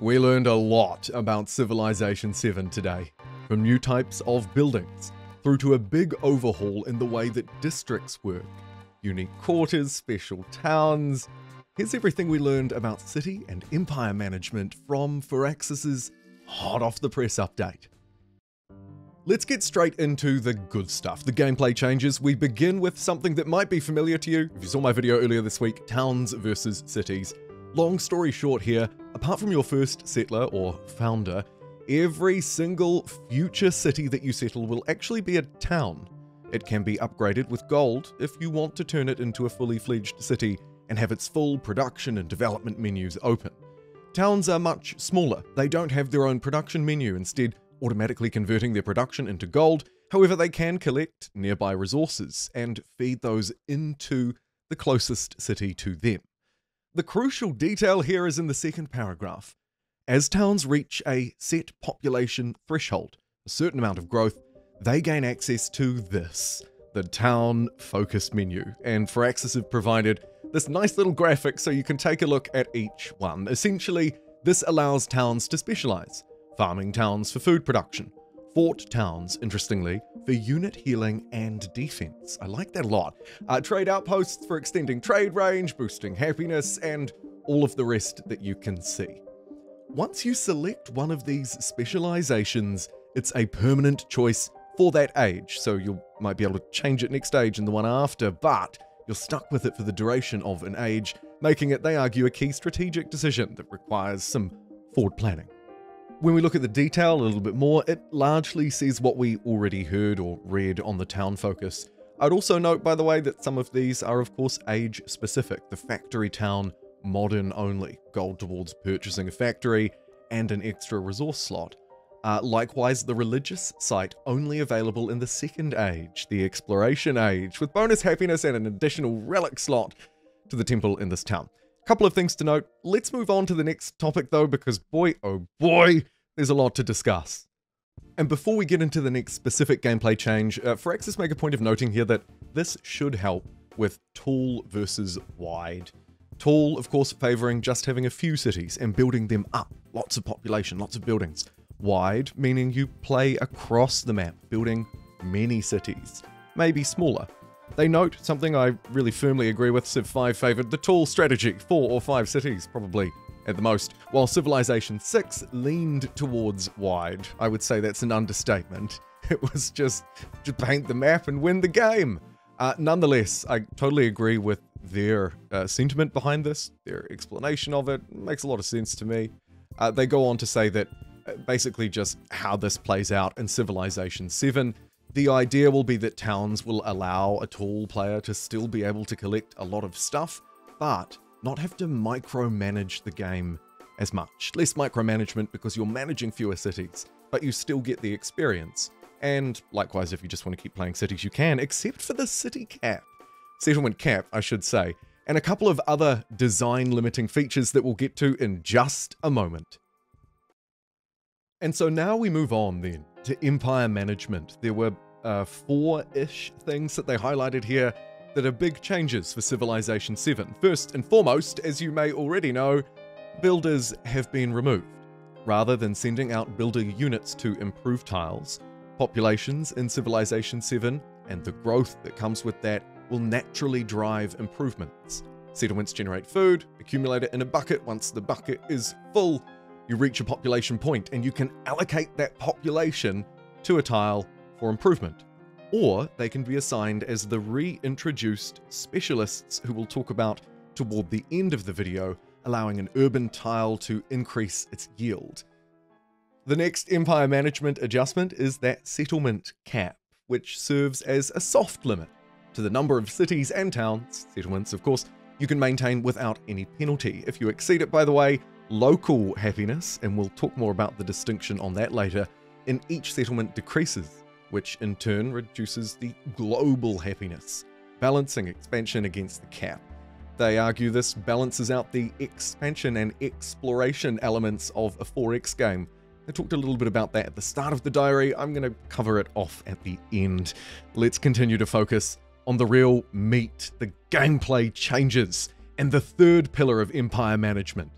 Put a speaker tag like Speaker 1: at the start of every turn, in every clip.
Speaker 1: We learned a lot about Civilization 7 today, from new types of buildings, through to a big overhaul in the way that districts work, unique quarters, special towns. Here's everything we learned about city and empire management from Firaxis's hot off the press update. Let's get straight into the good stuff, the gameplay changes. We begin with something that might be familiar to you. If you saw my video earlier this week, towns versus cities. Long story short here, apart from your first settler or founder, every single future city that you settle will actually be a town. It can be upgraded with gold if you want to turn it into a fully fledged city and have its full production and development menus open. Towns are much smaller. They don't have their own production menu, instead automatically converting their production into gold. However, they can collect nearby resources and feed those into the closest city to them. The crucial detail here is in the second paragraph. As towns reach a set population threshold, a certain amount of growth, they gain access to this, the town focus menu. And Firaxis have provided this nice little graphic so you can take a look at each one. Essentially, this allows towns to specialize. Farming towns for food production. Fort towns, interestingly, for unit healing and defense. I like that a lot. Trade outposts for extending trade range, boosting happiness, and all of the rest that you can see. Once you select one of these specializations, it's a permanent choice for that age, so you might be able to change it next age and the one after, but you're stuck with it for the duration of an age, making it, they argue, a key strategic decision that requires some forward planning. When we look at the detail a little bit more, it largely says what we already heard or read on the town focus. I'd also note, by the way, that some of these are of course age specific. The factory town, modern only, gold towards purchasing a factory and an extra resource slot. Likewise, the religious site only available in the second age, the exploration age, with bonus happiness and an additional relic slot to the temple in this town. Couple of things to note. Let's move on to the next topic though, because boy, oh boy, there's a lot to discuss. And before we get into the next specific gameplay change, Firaxis make a point of noting here that this should help with tall versus wide. Tall, of course, favoring just having a few cities and building them up. Lots of population, lots of buildings. Wide, meaning you play across the map, building many cities, maybe smaller. They note something I really firmly agree with. Civ 5 favored the tall strategy, 4 or 5 cities probably at the most, while Civilization 6 leaned towards wide. I would say that's an understatement. It was just paint the map and win the game. Nonetheless, I totally agree with their sentiment behind this. Their explanation of it makes a lot of sense to me. They go on to say that basically just how this plays out in Civilization 7. The idea will be that towns will allow a tall player to still be able to collect a lot of stuff, but not have to micromanage the game as much. Less micromanagement because you're managing fewer cities, but you still get the experience. And likewise, if you just want to keep playing cities, you can, except for the city cap. Settlement cap, I should say, and a couple of other design limiting features that we'll get to in just a moment. And so now we move on then to empire management. There were 4-ish things that they highlighted here that are big changes for Civilization 7. First and foremost, as you may already know, builders have been removed. Rather than sending out builder units to improve tiles, populations in Civilization 7 and the growth that comes with that will naturally drive improvements. Settlements generate food, accumulate it in a bucket. Once the bucket is full, you reach a population point and you can allocate that population to a tile for improvement. Or they can be assigned as the reintroduced specialists who we'll talk about toward the end of the video, allowing an urban tile to increase its yield. The next empire management adjustment is that settlement cap, which serves as a soft limit to the number of cities and towns, settlements of course, you can maintain without any penalty. If you exceed it, by the way, local happiness, and we'll talk more about the distinction on that later, in each settlement decreases, which in turn reduces the global happiness, balancing expansion against the cap. They argue this balances out the expansion and exploration elements of a 4X game. I talked a little bit about that at the start of the diary. I'm going to cover it off at the end. Let's continue to focus on the real meat, the gameplay changes, and the third pillar of empire management.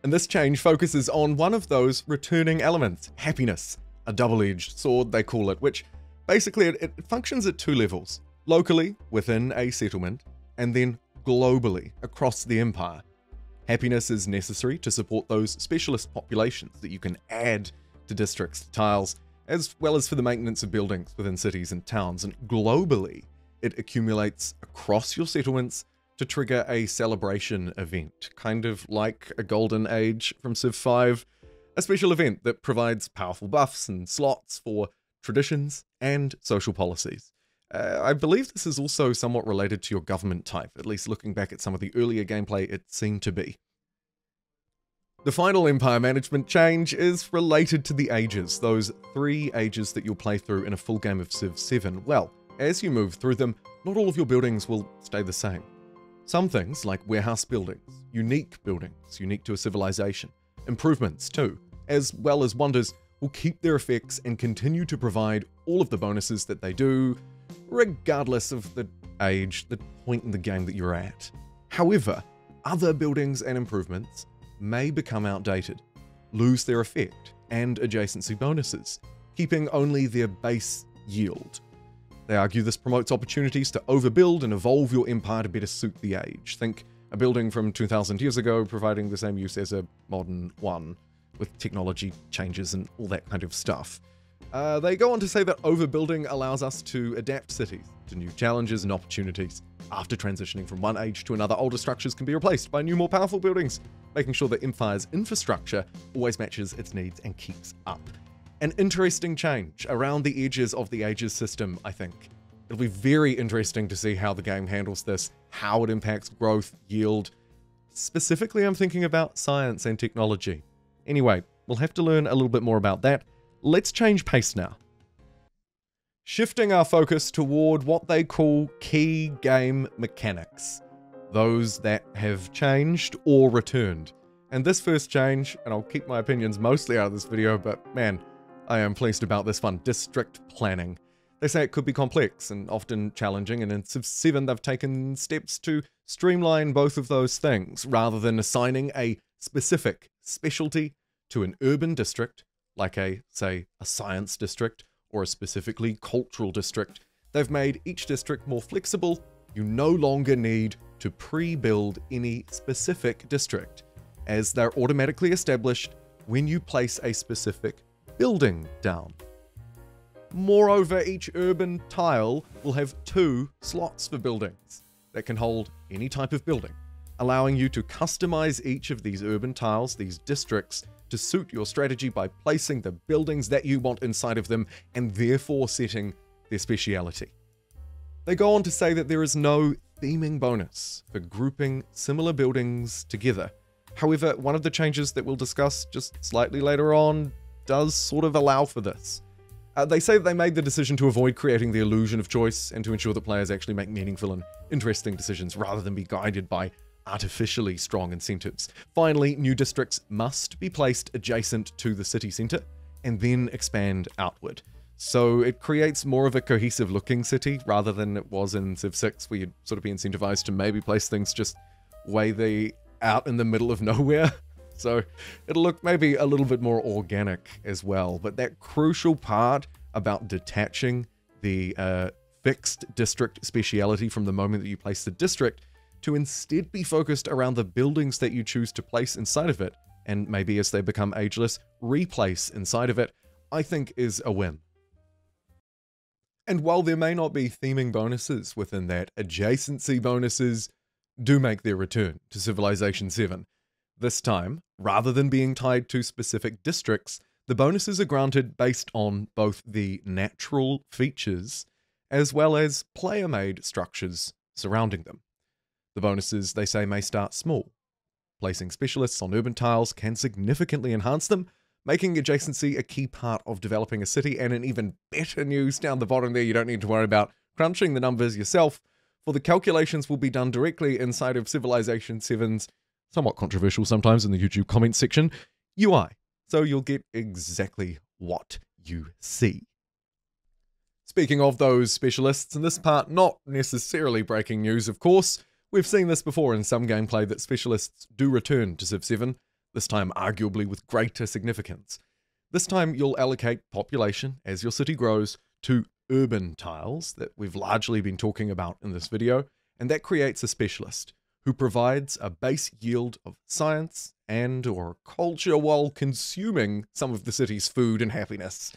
Speaker 1: And this change focuses on one of those returning elements, happiness, a double-edged sword they call it, which basically it functions at two levels, locally within a settlement, and then globally across the empire. Happiness is necessary to support those specialist populations that you can add to districts, tiles, as well as for the maintenance of buildings within cities and towns. And globally, it accumulates across your settlements to trigger a celebration event, kind of like a golden age from Civ 5, a special event that provides powerful buffs and slots for traditions and social policies. I believe this is also somewhat related to your government type, at least looking back at some of the earlier gameplay it seemed to be. The final empire management change is related to the ages, those 3 ages that you'll play through in a full game of Civ 7. Well, as you move through them, not all of your buildings will stay the same. Some things, like warehouse buildings, unique to a civilization, improvements too, as well as wonders, will keep their effects and continue to provide all of the bonuses that they do, regardless of the age, the point in the game that you're at. However, other buildings and improvements may become outdated, lose their effect and adjacency bonuses, keeping only their base yield. They argue this promotes opportunities to overbuild and evolve your empire to better suit the age. Think a building from 2,000 years ago providing the same use as a modern one, with technology changes and all that kind of stuff. They go on to say that overbuilding allows us to adapt cities to new challenges and opportunities. After transitioning from one age to another, older structures can be replaced by new, more powerful buildings, making sure that Empire's infrastructure always matches its needs and keeps up. An interesting change around the edges of the ages system, I think. It'll be very interesting to see how the game handles this, how it impacts growth, yield. Specifically, I'm thinking about science and technology. Anyway, we'll have to learn a little bit more about that. Let's change pace now. Shifting our focus toward what they call key game mechanics. Those that have changed or returned. And this first change, and I'll keep my opinions mostly out of this video, but man, I am pleased about this one, district planning. They say it could be complex and often challenging, and in Civ 7 they've taken steps to streamline both of those things, rather than assigning a specific specialty to an urban district, like say, a science district, or a specifically cultural district. They've made each district more flexible. You no longer need to pre-build any specific district, as they're automatically established when you place a specific building down. Moreover, each urban tile will have 2 slots for buildings that can hold any type of building, allowing you to customize each of these urban tiles, these districts, to suit your strategy by placing the buildings that you want inside of them and therefore setting their speciality. They go on to say that there is no theming bonus for grouping similar buildings together. However, one of the changes that we'll discuss just slightly later on does sort of allow for this. They say that they made the decision to avoid creating the illusion of choice and to ensure that players actually make meaningful and interesting decisions rather than be guided by artificially strong incentives. Finally, new districts must be placed adjacent to the city centre and then expand outward. So it creates more of a cohesive looking city rather than it was in Civ 6, where you'd sort of be incentivized to maybe place things just way out in the middle of nowhere. So it'll look maybe a little bit more organic as well. But that crucial part about detaching the fixed district speciality from the moment that you place the district to instead be focused around the buildings that you choose to place inside of it, and maybe as they become ageless, replace inside of it, I think is a win. And while there may not be theming bonuses within that, adjacency bonuses do make their return to Civilization 7. This time, rather than being tied to specific districts, the bonuses are granted based on both the natural features as well as player-made structures surrounding them. The bonuses, they say, may start small. Placing specialists on urban tiles can significantly enhance them, making adjacency a key part of developing a city. And in even better news down the bottom there, you don't need to worry about crunching the numbers yourself, for the calculations will be done directly inside of Civilization 7's, somewhat controversial sometimes in the YouTube comments section, UI. So you'll get exactly what you see. Speaking of those specialists, in this part, not necessarily breaking news, of course. We've seen this before in some gameplay that specialists do return to Civ 7. this time arguably with greater significance. This time you'll allocate population as your city grows to urban tiles that we've largely been talking about in this video, and that creates a specialist who provides a base yield of science and/or culture while consuming some of the city's food and happiness.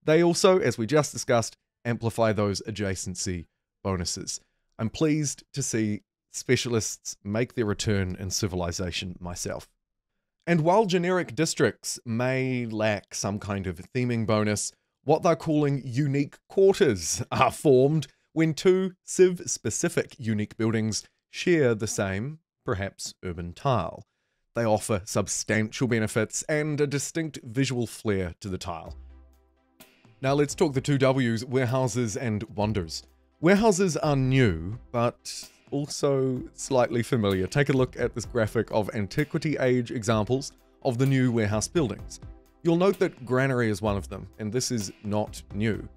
Speaker 1: They also, as we just discussed, amplify those adjacency bonuses. I'm pleased to see specialists make their return in Civilization myself. And while generic districts may lack some kind of theming bonus, what they're calling unique quarters are formed when two Civ-specific unique buildings share the same, perhaps urban tile. They offer substantial benefits and a distinct visual flair to the tile. Now let's talk the two W's, warehouses and wonders. Warehouses are new, but also slightly familiar. Take a look at this graphic of Antiquity Age examples of the new warehouse buildings. You'll note that granary is one of them, and this is not new.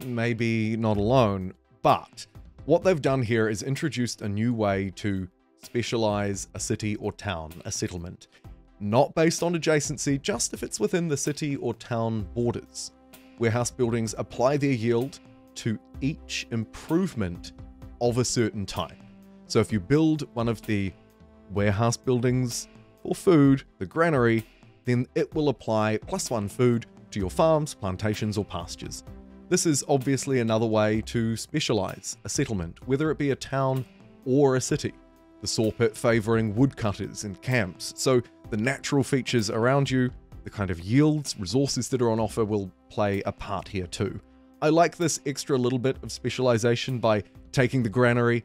Speaker 1: Maybe not alone, but what they've done here is introduced a new way to specialize a city or town, a settlement. Not based on adjacency, just if it's within the city or town borders. Warehouse buildings apply their yield to each improvement of a certain type. So if you build one of the warehouse buildings for food, the granary, then it will apply +1 food to your farms, plantations, or pastures. This is obviously another way to specialize a settlement, whether it be a town or a city. The sawpit favoring woodcutters and camps, so the natural features around you, the kind of yields, resources that are on offer will play a part here too. I like this extra little bit of specialization by taking the granary,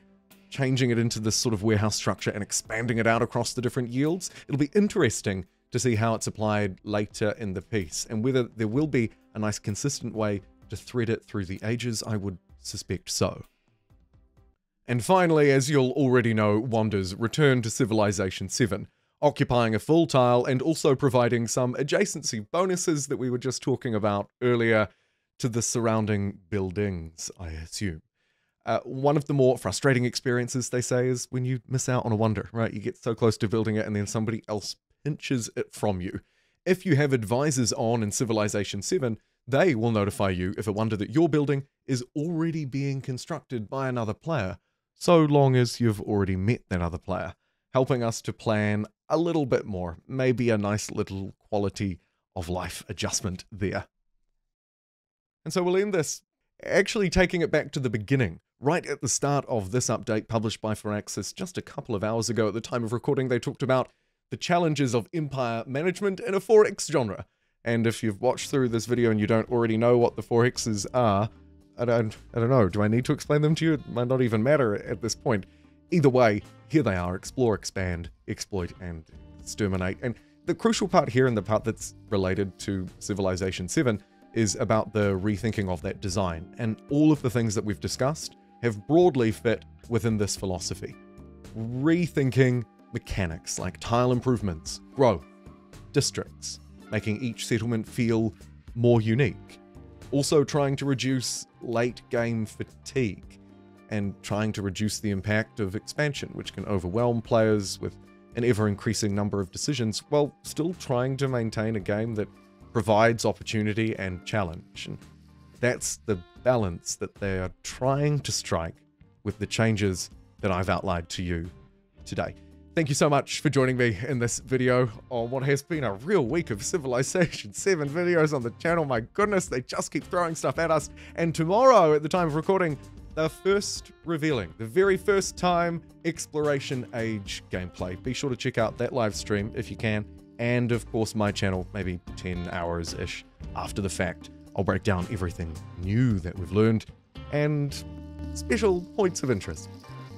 Speaker 1: changing it into this sort of warehouse structure and expanding it out across the different yields. It'll be interesting to see how it's applied later in the piece, and whether there will be a nice consistent way to thread it through the ages. I would suspect so. And finally, as you'll already know, wonders return to Civilization 7, occupying a full tile and also providing some adjacency bonuses that we were just talking about earlier to the surrounding buildings, I assume. One of the more frustrating experiences, they say, is when you miss out on a wonder, right? You get so close to building it and then somebody else pinches it from you. If you have advisors on in Civilization 7, they will notify you if a wonder that you're building is already being constructed by another player, so long as you've already met that other player, helping us to plan a little bit more, maybe a nice little quality of life adjustment there. And so we'll end this actually taking it back to the beginning, right at the start of this update published by Firaxis just a couple of hours ago. At the time of recording, they talked about the challenges of empire management in a 4X genre. And if you've watched through this video and you don't already know what the 4Xs are, I don't know, do I need to explain them to you? It might not even matter at this point. Either way, here they are: explore, expand, exploit, and exterminate. And the crucial part here, and the part that's related to Civilization 7, is about the rethinking of that design. And all of the things that we've discussed have broadly fit within this philosophy. Rethinking mechanics like tile improvements, growth, districts, making each settlement feel more unique. Also trying to reduce late game fatigue and trying to reduce the impact of expansion, which can overwhelm players with an ever-increasing number of decisions, while still trying to maintain a game that provides opportunity and challenge. And that's the balance that they are trying to strike with the changes that I've outlined to you today. Thank you so much for joining me in this video on what has been a real week of Civilization 7 videos on the channel. My goodness, they just keep throwing stuff at us. And tomorrow, at the time of recording, the first revealing, the very first time Exploration Age gameplay. Be sure to check out that live stream if you can. And of course, my channel, maybe 10 hours-ish after the fact. I'll break down everything new that we've learned and special points of interest.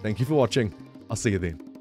Speaker 1: Thank you for watching. I'll see you then.